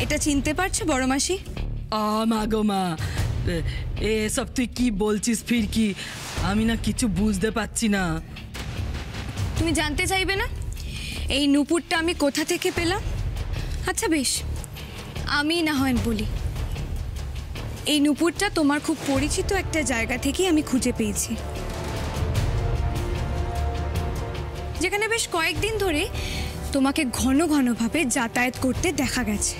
এটা চিনতে পারছো বড় মাসি? মা গো মা, এসব তুই কি বলছিস ফিরকি? আমি না কিছু বুঝতে পারছি না। তুমি জানতে চাইবে না এই নুপুরটা আমি কোথা থেকে পেলাম? আচ্ছা বেশ, আমি না হয় বলি। এই নুপুরটা তোমার খুব পরিচিত একটা জায়গা থেকে আমি খুঁজে পেয়েছি, যেখানে বেশ কয়েকদিন ধরে তোমাকে ঘন ঘনভাবে যাতায়াত করতে দেখা গেছে।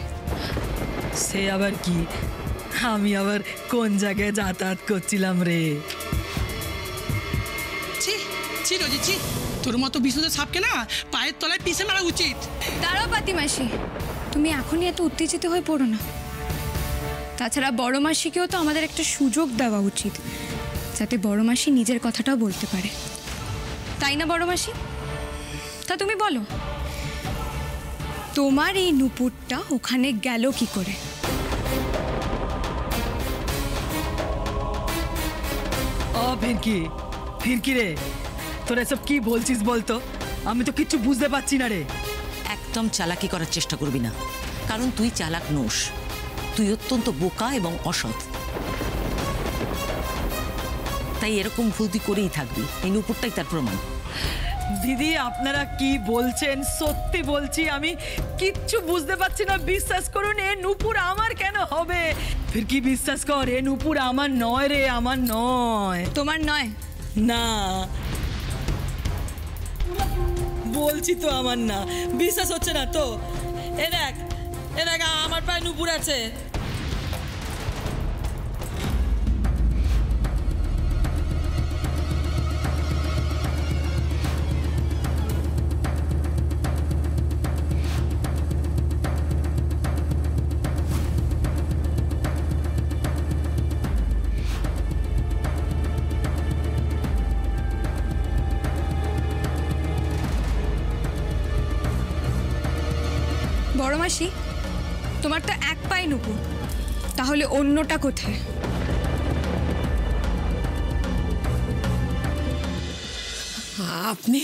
সে আবার কি? আমি আবার কোন জায়গায় যাতায়াত করছিলাম রে? তোর মতো বিষ্ণুদের সাপকে না পায়ের তলায় পিষে মারা উচিত। দাঁড়াও পাতিমাসি, তুমি এখনই এত উত্তেজিত হয়ে পড়ো না। তাছাড়া বড় মাসিকেও তো আমাদের একটা সুযোগ দেওয়া উচিত, যাতে বড় মাসি নিজের কথাটাও বলতে পারে, তাই না বড় মাসি? তা তুমি বলো, তোমার এই নুপুরটা ওখানে গেল কি করে? ফিরকি ফিরকি রে, তোরা এসব কি বলছিস বলতো? আমি তো কিচ্ছু বুঝতে পারছি না রে। একদম চালাকি করার চেষ্টা করবি না, কারণ তুই চালাক নোস। তুই অত্যন্ত বোকা এবং অসৎ, তাই এরকম ভুল তুই করেই থাকবি। এই নুপুরটাই তার প্রমাণ। দিদি, আপনারা কি বলছেন? সত্যি বলছি, আমি কিচ্ছু বুঝতে পারছি না। বিশ্বাস করুন, এ নুপুর আমার কেন হবে? ফিরকি বিশ্বাস কর, এ নুপুর আমার নয় রে, আমার নয়। তোমার নয়? না, বলছি তো আমার না। বিশ্বাস হচ্ছে না তো? এ দেখ, আমার পায়ে নুপুর আছে। বড় মাসি, তোমার তো এক পায়ে নুপুর, তাহলে অন্যটা কোথায়? আপনি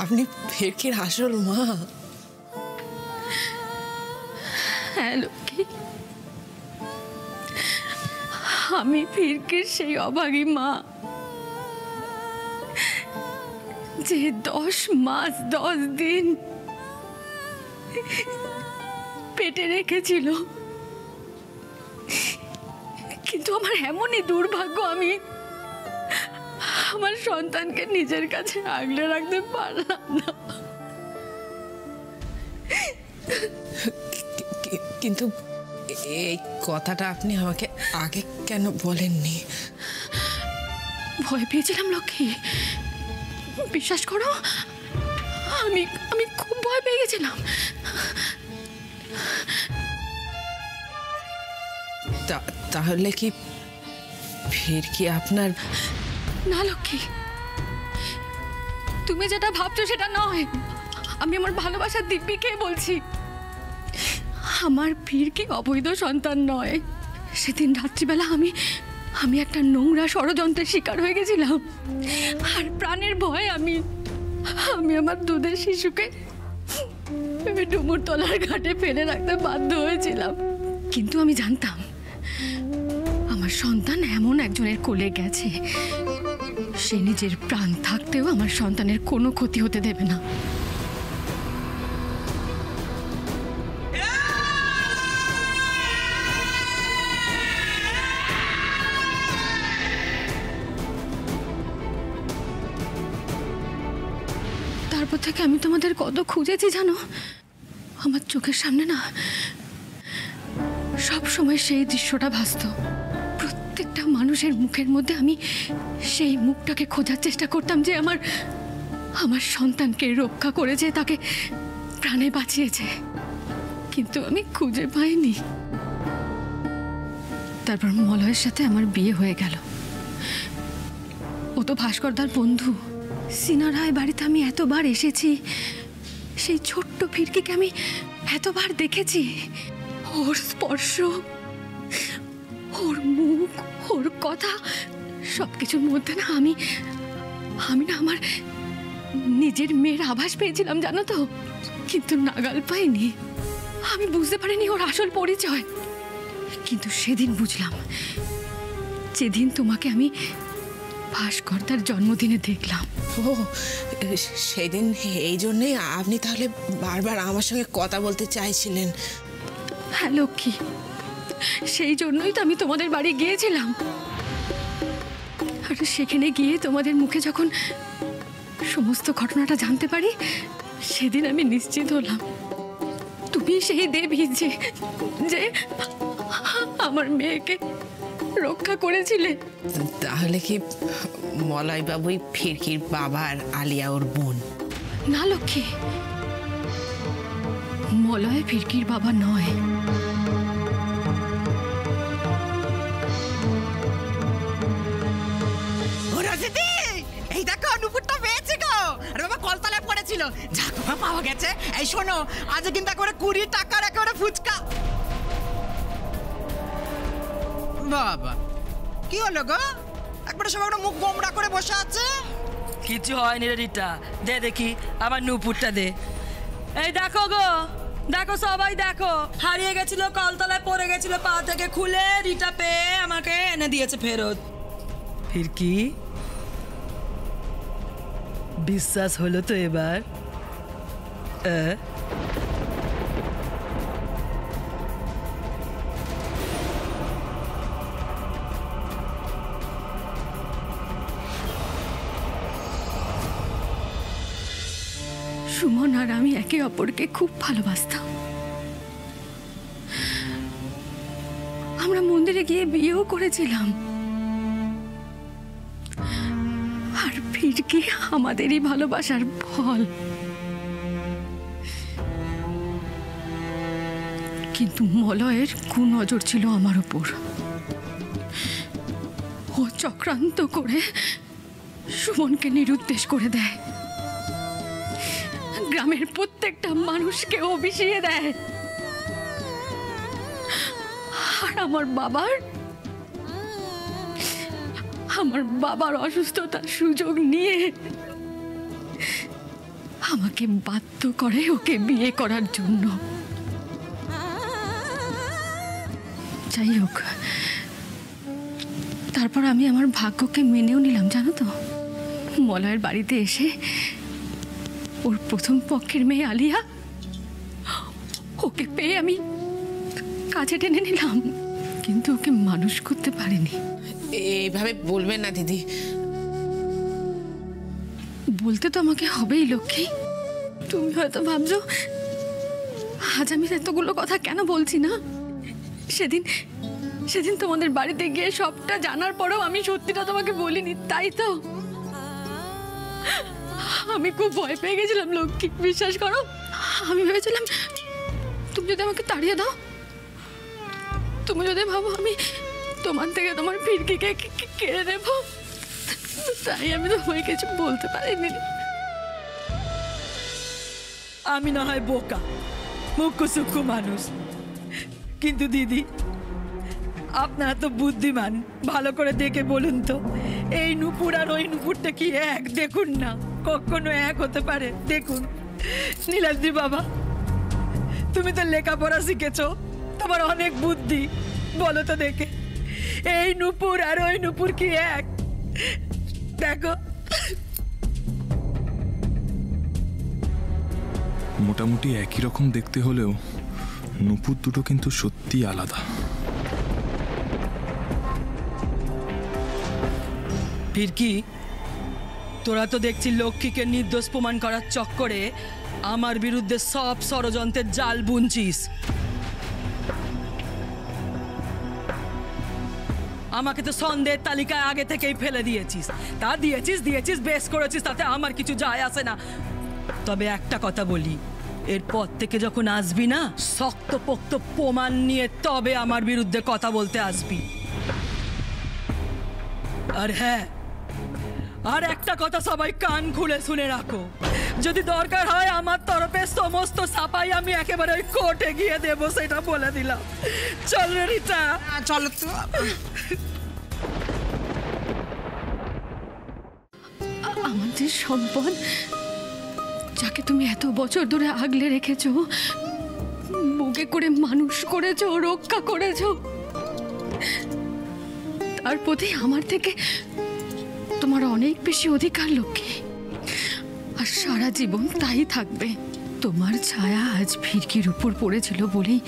আপনি ফিরকির আসল মা? হ্যাঁ লক্ষ্মী, আমি ফিরকির সেই অভাগী মা, যে 10 মাস 10 দিন পেটে রেখেছিল। কিন্তু আমার এমনই দুর্ভাগ্য, আমি আমার সন্তানকে নিজের কাছে আগলে রাখতে পারলাম না। কিন্তু এই কথাটা আপনি আমাকে আগে কেন বলেননি? ভয় পেয়েছিলাম লক্ষ্মী, বিশ্বাস করো, আমি আমি খুব ভয় পেয়ে গেছিলাম। তাহলে কি ফিরকি আপনার? না লক্ষ্মী, তুমি যেটা ভাবছো সেটা নয়। আমি আমার ভালোবাসার দিব্যিকে বলছি, আমার ফিরকি অবৈধ সন্তান নয়। সেদিন রাত্রিবেলা আমি একটা নোংরা ষড়যন্ত্রের শিকার হয়ে গেছিলাম, আর প্রাণের ভয়ে আমি আমার দুধের শিশুকে ডুমুরতলার ঘাটে ফেলে রাখতে বাধ্য হয়েছিলাম। কিন্তু আমি জানতাম আমার সন্তান এমন একজনের কোলে গেছে, সে নিজের প্রাণ থাকতেও আমার সন্তানের কোনো ক্ষতি হতে দেবে না। তারপর থেকে আমি তোমাদের কত খুঁজেছি জানো? আমার চোখের সামনে না সব সময় সেই দৃশ্যটা ভাসতো। প্রত্যেকটা মানুষের মুখের মধ্যে আমি সেই মুখটাকে খোঁজার চেষ্টা করতাম, যে আমার সন্তানকে রক্ষা করেছে, তাকে প্রাণে বাঁচিয়েছে। কিন্তু আমি খুঁজে পাইনি। তারপর মলয়ের সাথে আমার বিয়ে হয়ে গেল। ও তো ভাস্করদার বন্ধু। সিনা রায় বাড়িতে আমি এতবার এসেছি, সেই ছোট্ট ফিরকিকে আমি এতবার দেখেছি। ওর স্পর্শ, ওর মুখ, ওর কথা, সবকিছুর মধ্যে না আমি না আমার নিজের মেয়ের আভাস পেয়েছিলাম জানো তো, কিন্তু নাগাল পাইনি। আমি বুঝতে পারিনি ওর আসল পরিচয়, কিন্তু সেদিন বুঝলাম, যেদিন তোমাকে আমি ভাস্করদার জন্মদিনে দেখলাম। ও সেদিন এই জন্যই আপনি তাহলে বারবার আমার সঙ্গে কথা বলতে চাইছিলেন। হ্যাঁ লক্ষ্মী, সেই জন্যই তো আমি তোমাদের বাড়ি গিয়েছিলাম। আর সেখানে গিয়ে তোমাদের মুখে যখন সমস্ত ঘটনাটা জানতে পারি, সেদিন আমি নিশ্চিত হলাম তুমি সেই দেবী যে আমার মেয়েকে রক্ষা করেছিলে। তাহলে কি মলয়বাবুই ফিরকির বাবা আর আলিয়া ওর বোন? না লক্ষ্মী, মলয় ফিরকির বাবা নয়। এই দেখো নুপুরটা পেয়েছে গো। আরে বাবা কলতলায় পড়েছিল, যাক বাবা পাওয়া গেছে। এই শোনো, আজ কিন্তু একেবারে 20 টাকার একেবারে ফুচকা। বাবা কি হলো গো, একবারে সবাই মুখ গোমড়া করে বসে আছে। কিছু হয়নি রে রিটা, দে দেখি আমার নুপুরটা দে। এই দেখো গো, দেখো সবাই দেখো, হারিয়ে গেছিল, কলতলায় পড়ে গেছিল, পা থেকে খুলে রিটা পেয়ে আমাকে এনে দিয়েছে ফেরত। ফিরকি, বিশ্বাস হলো তো এবার? সুমন আর আমি একে অপরকে খুব ভালোবাসতাম। আমরা মন্দিরে গিয়ে বিয়েও করেছিলাম। আর ফিরকি আমাদেরই ভালোবাসার ফল। কিন্তু মলয়ের কুনজর ছিল আমার উপর। ও চক্রান্ত করে সুমনকে নিরুদ্দেশ করে দেয়, গ্রামের প্রত্যেকটা মানুষকে ও বিষিয়ে দেয়। আর আমার বাবার অসুস্থতার সুযোগ নিয়ে আমাকে বাধ্য করে ওকে বিয়ে করার জন্য। যাই হোক, তারপর আমি আমার ভাগ্যকে মেনেও নিলাম, জানো তো। মলয়ের বাড়িতে এসে ওর প্রথম পক্ষের মেয়ে আলিয়া, ওকে পেয়ে আমি কাছে টেনে নিলাম, কিন্তু ওকে মানুষ করতে পারিনি। এইভাবে বলবেন না দিদি। বলতে তো আমাকে হবেই লক্ষ্মী। তুমি হয়তো ভাবছো আজ আমি এতগুলো কথা কেন বলছি না। সেদিন তোমাদের বাড়িতে গিয়ে সবটা জানার পরেও আমি সত্যিটা তোমাকে বলিনি, তাই তো? আমি খুব ভয় পেয়ে গেছিলাম লক্ষ্মী, বিশ্বাস করো। আমি ভেবেছিলাম তুমি যদি আমাকে তাড়িয়ে দাও, তুমি যদি ভাবো আমি তোমার থেকে তোমার ফিরকিকে কেড়ে নেব, তাই আমি তোমায় কিছু বলতে পারিনি। আমি না হয় বোকা, মুখ্য সূক্ষ্ম মানুষ, কিন্তু দিদি আপনারা তো বুদ্ধিমান। ভালো করে দেখে বলুন তো, এই নুপুর আর ওই নুপুরটা কি এক? দেখুন না, কখনো এক হতে পারে? দেখুন নীলাদ্রি বাবা, তুমি তো লেখাপড়া শিখেছ, তোমার অনেক বুদ্ধি, বলো তো দেখে এই নুপুর আর ওই নুপুর কি এক? দেখো। মোটামুটি একই রকম দেখতে হলেও নুপুর দুটো কিন্তু সত্যি আলাদা। ফিরকি, তোরা তো দেখছি লক্ষ্মীকে নির্দোষ প্রমাণ করার চক্করে আমার বিরুদ্ধে সব ষড়যন্ত্রের জাল বুনছিস। আমাকে তো সন্দেহের তালিকায় আগে থেকেই ফেলে দিয়েছিস। তা দিয়েছিস বেশ করেছিস, তাতে আমার কিছু যায় আসে না। তবে একটা কথা বলি, এরপর থেকে যখন আসবি না, শক্তপোক্ত প্রমাণ নিয়ে তবে আমার বিরুদ্ধে কথা বলতে আসবি। আর হ্যাঁ, আর একটা কথা সবাই কান খুলে শুনে রাখো, যদি দরকার হয় আমার তরফে সমস্ত সাফাই আমি একেবারে ওই কোর্টে গিয়ে দেব, সেটা বলে দিলাম। চল রে রিটা, চলো তো। আমাদের সম্পদ, যাকে তুমি এত বছর ধরে আগলে রেখেছো, বউকে করে মানুষ করেছো, রক্ষা করেছো, তার প্রতি আমার থেকে তোমার অনেক বেশি অধিকার লক্ষ্মী, আর সারা জীবন তাই থাকবে। তোমার ছায়া আজ ফিরকির উপর পড়েছিল বলেই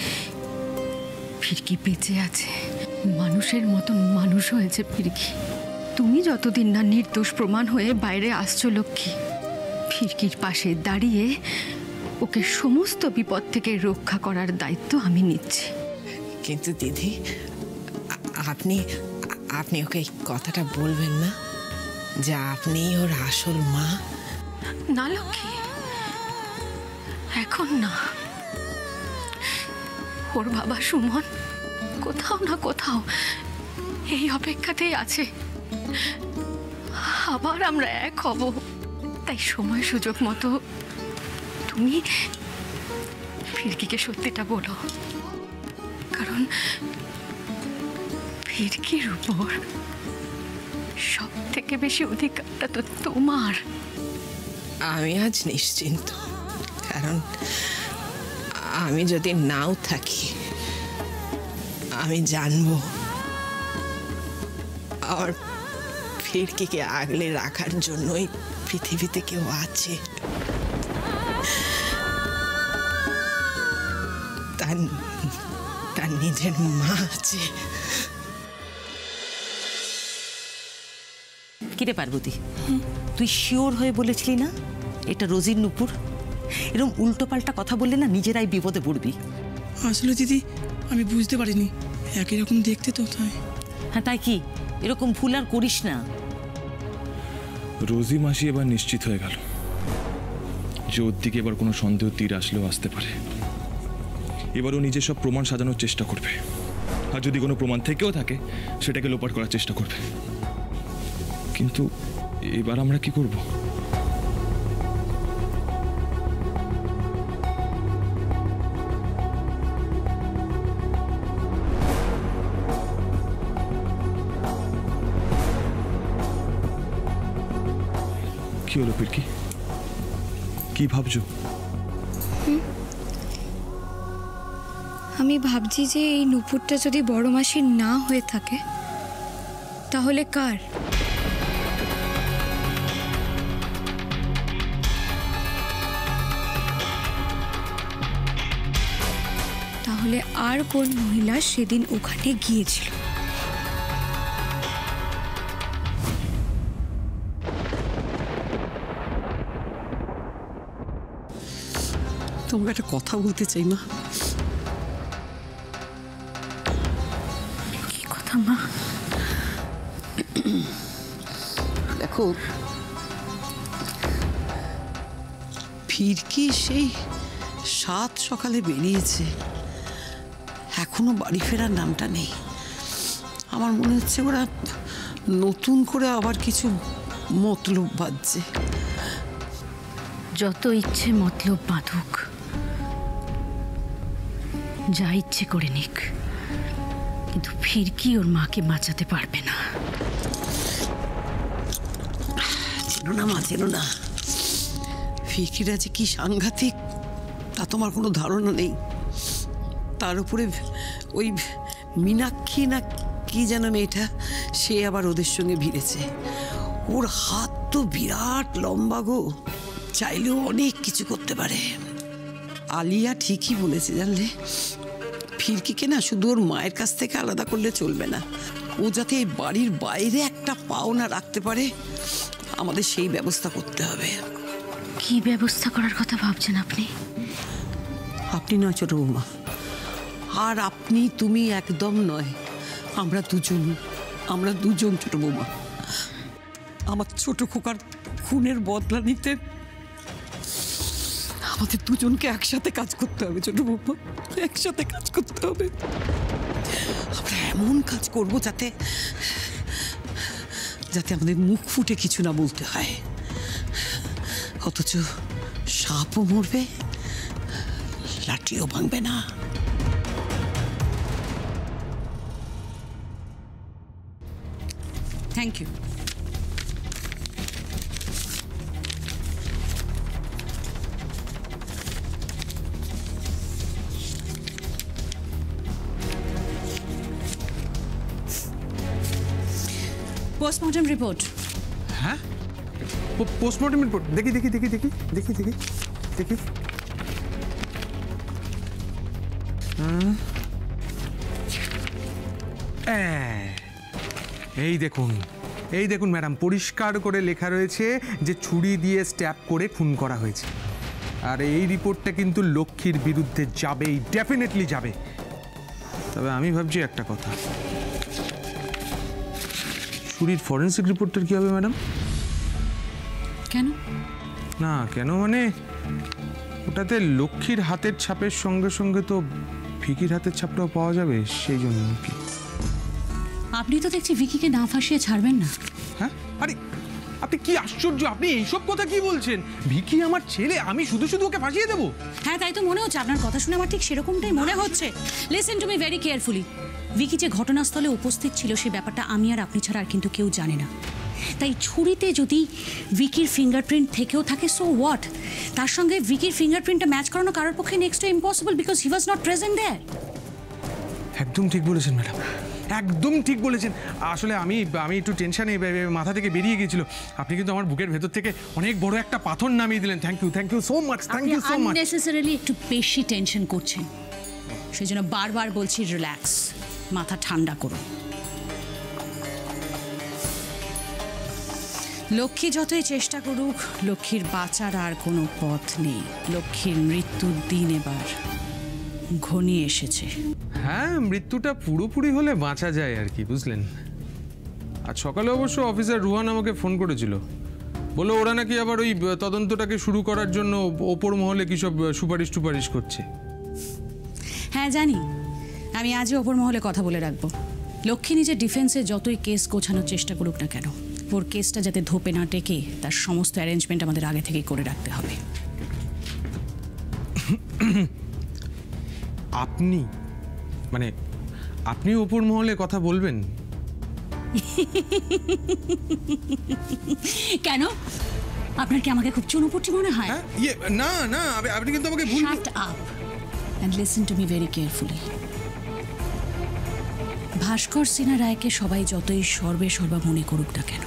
ফিরকি বেঁচে আছে, মানুষের মতন মানুষ হয়েছে ফিরকি। তুমি যতদিন না নির্দোষ প্রমাণ হয়ে বাইরে আসছো লক্ষ্মী, ফিরকির পাশে দাঁড়িয়ে ওকে সমস্ত বিপদ থেকে রক্ষা করার দায়িত্ব আমি নিচ্ছি। কিন্তু দিদি, আপনি আপনি ওকে এই কথাটা বলবেন না যে আপনি ওর আসল মা? না লক্ষ্মী, এখন না। ওর বাবা সুমন কোথাও না কোথাও এই অপেক্ষাতেই আছে, আবার আমরা এক হব। তাই সময় সুযোগ মতো তুমি ফিরকিকে সত্যিটা বলো, কারণ ফিরকির উপর সব থেকে বেশি অধিকারটা তো তোমার। আমি আজ নিশ্চিন্ত, কারণ আমি যদি নাও থাকি, আমি জানবো আর ফিরকিকে আগলে রাখার জন্যই পৃথিবীতে কেউ আছে। তার নিজের মা আছে। কিরে পার্বতী, তুই শিওর হয়ে বলেছিলি না এটা রোজির নুপুর? এরকম উল্টো পাল্টা কথা বললে না নিজেরাই বিপদে পড়বি। আসলে দিদি আমি বুঝতে পারিনি, একই রকম দেখতে তো তাই। হ্যাঁ তাই কি, এরকম ভুল আর করিস না। রোজি মাসি এবার নিশ্চিত হয়ে গেল যে ওর দিকে এবার কোনো সন্দেহ তীর আসলেও আসতে পারে। এবার ও নিজের সব প্রমাণ সাজানোর চেষ্টা করবে, আর যদি কোনো প্রমাণ থেকেও থাকে সেটাকে লোপাট করার চেষ্টা করবে। কিন্তু এবার আমরা কি করব? কি হলো ফিরকি, কি ভাবছো? আমি ভাবছি যে এই নুপুরটা যদি বড় মাসির না হয়ে থাকে তাহলে কার? তাহলে আর কোন মহিলা সেদিন ওখানে গিয়েছিল? তোমাকে একটা কথা বলতে চাই মা। কি কথা মা? দেখো, ফিরকি সেই 7 সকালে বেরিয়েছে, এখনো বাড়ি ফেরার নামটা নেই। আমার মনে হচ্ছে ওরা নতুন করে আবার কিছু মতলব বাঁধছে। যত ইচ্ছে মতলব বাঁধুক, যা ইচ্ছে করে নিক, কিন্তু ফিরকি ওর মাকে বাঁচাতে পারবে না। চেনো না মা, চেনো না। ফিরকিরা যে কি সাংঘাতিক তা তোমার কোনো ধারণা নেই। তার উপরে ওই মীনাক্ষী না কি যেন মেয়েটা, সে আবার ওদের সঙ্গে ভিড়েছে। ওর হাত তো বিরাট লম্বা গো, চাইলেও অনেক কিছু করতে পারে। আলিয়া ঠিকই বলেছে জানলে, ফিরকিকে না শুধু ওর মায়ের কাছ থেকে আলাদা করলে চলবে না, ও যাতে এই বাড়ির বাইরে একটা পাও না রাখতে পারে, আমাদের সেই ব্যবস্থা করতে হবে। কি ব্যবস্থা করার কথা ভাবছেন আপনি? আপনি নয় ছোট বৌমা, আর আপনি তুমি একদম নয়, আমরা দুজন ছোট বৌমা। আমার ছোট খোকার খুনের বদলা নিতে আমাদের দুজনকে একসাথে কাজ করতে হবে ছোট বৌমা, একসাথে কাজ করতে হবে। আমরা এমন কাজ করব যাতে আমাদের মুখ ফুটে কিছু না বলতে হয়, অথচ সাপও মরবে, লাঠিও ভাঙবে না। Thank you. Postmortem report. হ্যাঁ, পোস্টমর্টম রিপোর্ট? দেখি দেখি দেখি দেখি দেখি দেখি দেখি। এই দেখুন, এই দেখুন ম্যাডাম, পরিষ্কার করে লেখা রয়েছে যে ছুরি দিয়ে স্ট্যাব করে খুন করা হয়েছে। আর এই রিপোর্টটা কিন্তু লক্ষ্মীর বিরুদ্ধে যাবেই, ডেফিনেটলি যাবে। তবে আমি ভাবছি একটা কথা, ছুরির ফরেন্সিক রিপোর্টের কি হবে ম্যাডাম? কেন? না কেন মানে, ওটাতে লক্ষ্মীর হাতের ছাপের সঙ্গে সঙ্গে তো ভিকির হাতের ছাপটাও পাওয়া যাবে, সেই জন্য কি। আপনি তো দেখছি ভিকিকে না ফাঁসিয়ে ছাড়বেন না। হ্যাঁ, আরে আপনি কি আশ্চর্য, আপনি এইসব কথা কি বলছেন? ভিকি আমার ছেলে, আমি শুধু শুধু ওকে ফাঁসিয়ে দেবো? হ্যাঁ, তাই তো মনে হচ্ছে। আপনার কথা শুনে আমার ঠিক সেরকমটাই মনে হচ্ছে। Listen to me very carefully. Vicky যে ঘটনাস্থলে উপস্থিত ছিল সেই ব্যাপারটা আমি আর আপনি ছাড়া আর কিন্তু কেউ জানে না। তাই ছুরিতে যদি ভিকির ফিঙ্গারপ্রিন্ট থেকেও থাকে, সো হোয়াট? তার সঙ্গে ভিকির ফিঙ্গারপ্রিন্টটা ম্যাচ করানো কারোর পক্ষে next to impossible, because he was not present there. একদম ঠিক বলেছেন ম্যাডাম, একদম ঠিক বলেছেন। আসলে আমি একটু টেনশনে মাথা থেকে বেরিয়ে গিয়েছিল। আপনি কিন্তু আমার বুকের ভেতর থেকে অনেক বড় একটা পাথর নামিয়ে দিলেন। Thank you so much, thank you so much. Unnecessarily একটু বেশি টেনশন করছেন, সেই জন্য বারবার বলছি রিল্যাক্স, মাথা ঠান্ডা করুন। লক্ষ্মী যতই চেষ্টা করুক, লক্ষ্মীর বাঁচার আর কোনো পথ নেই। লক্ষ্মীর মৃত্যুর দিন এবার ঘনিয়ে এসেছে। হ্যাঁ, মৃত্যুটা পুরোপুরি হলে বাঁচা যায় আর কি, বুঝলেন। আজ সকালে অবশ্য অফিসার রুহান আমাকে ফোন করেছিল, বললো ওরা নাকি আবার ওই তদন্তটাকে শুরু করার জন্য ওপর মহলে কি সব সুপারিশ করছে। হ্যাঁ জানি, আমি আজই ওপর মহলে কথা বলে রাখবো। লক্ষ্মী নিজের ডিফেন্সে যতই কেস গোছানোর চেষ্টা করুক না কেন, ওর কেসটা যাতে ধোপে না টেকে তার সমস্ত অ্যারেঞ্জমেন্ট আমাদের আগে থেকেই করে রাখতে হবে। আপনি ওপর মহলে কথা বলবেন? কেন, আপনার কি আমাকে খুব চুনোপুটি মনে হয়? না না, আপনি কিন্তু আমাকে ভুল। Shut up and listen to me very carefully. Bhaskar Sinha রায়কে সবাই যতই সর্বা মনে করুক না কেন,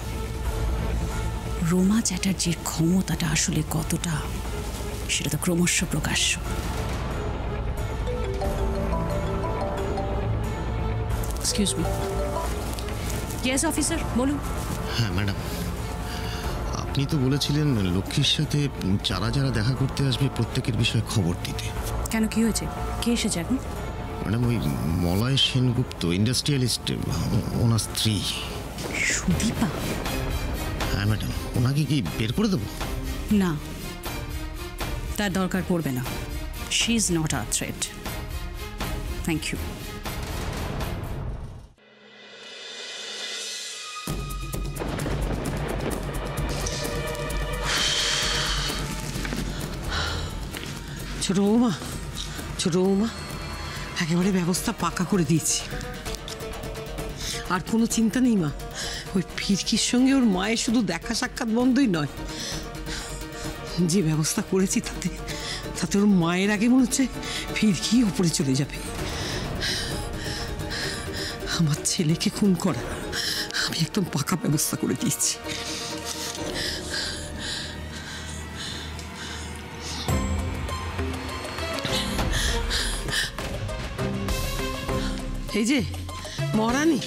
রোমা চ্যাটার্জির ক্ষমতাটা আসলে কতটা সেটা তো ক্রমশ প্রকাশ্য। Excuse me. ইয়েস অফিসার, বলুন। হ্যাঁ ম্যাডাম, আপনি তো বলেছিলেন লক্ষ্মীর সাথে যারা যারা দেখা করতে আসবে প্রত্যেকের বিষয়ে খবর দিতে। কেন, কি হয়েছে? কে এসেছে এখন? ম্যাডাম, ওই মলয় সেনগুপ্ত, ইন্ডাস্ট্রিয়ালিস্ট, ওনার স্ত্রী সুদীপা। হ্যাঁ ম্যাডাম, ওনাকে কি বের করে দেবো? না, তার দরকার পড়বে না। She is not a threat. Thank you. ছোট বৌমা, একেবারে ব্যবস্থা পাকা করে দিয়েছি। আর কোনো চিন্তা নেই মা, ওই ফিরকির সঙ্গে ওর মায়ের শুধু দেখা সাক্ষাৎ বন্ধই নয়, যে ব্যবস্থা করেছি তাতে ওর মায়ের আগে মনে হচ্ছে ফিরকি ওপরে চলে যাবে। আমার ছেলেকে খুন করা আমি একদম পাকা ব্যবস্থা করে দিয়েছি। এই যে মহারানী,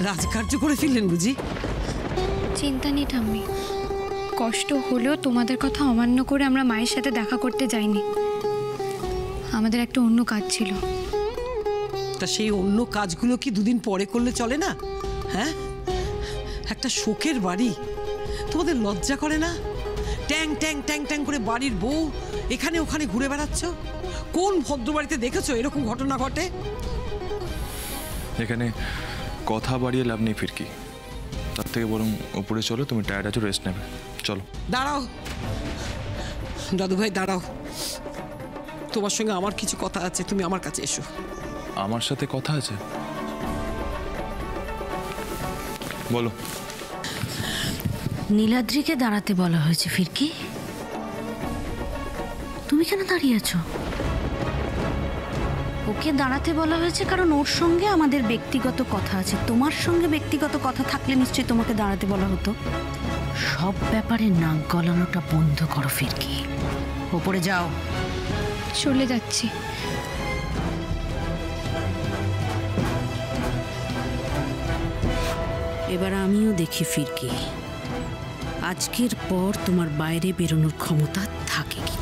রাজকার্য করে ফেললেন বুঝি? চিন্তা নেই ঠাম্মি, কষ্ট হলেও তোমাদের কথা অমান্য করে আমরা মায়ের সাথে দেখা করতে যাইনি। আমাদের একটা অন্য কাজ ছিল। তা সেই অন্য কাজগুলো কি দুদিন পরে করলে চলে না? হ্যাঁ, একটা শোকের বাড়ি, তোমাদের লজ্জা করে না? ট্যাং ট্যাং ট্যাং ট্যাং করে বাড়ির বউ এখানে ওখানে ঘুরে বেড়াচ্ছ। কোন ভদ্র বাড়িতে দেখেছো এরকম ঘটনা ঘটে? এখানে কথা বাড়িয়ে লাভ নেই ফিরকি, তার থেকে বরং উপরে চলো, তুমি টায়ার্ড আছো, রেস্ট নেবে, চলো। দাঁড়াও দাদু ভাই, দাঁড়াও, তোমার সঙ্গে আমার কিছু কথা আছে, তুমি আমার কাছে এসো। আমার সাথে কথা আছে? বলো। নীলাদ্রিকে দাঁড়াতে বলা হয়েছে ফিরকি, তুমি কেন দাঁড়িয়ে আছো? ও ওকে দাঁড়াতে বলা হয়েছে কারণ ওর সঙ্গে আমাদের ব্যক্তিগত কথা আছে। তোমার সঙ্গে ব্যক্তিগত কথা থাকলে নিশ্চয়ই তোমাকে দাঁড়াতে বলা হতো। সব ব্যাপারে নাক গলানোটা বন্ধ করো ফিরকি। ওপরে যাও। চলে যাচ্ছি। এবার আমিও দেখি ফিরকি আজকের পর তোমার বাইরে বেরোনোর ক্ষমতা থাকে কি।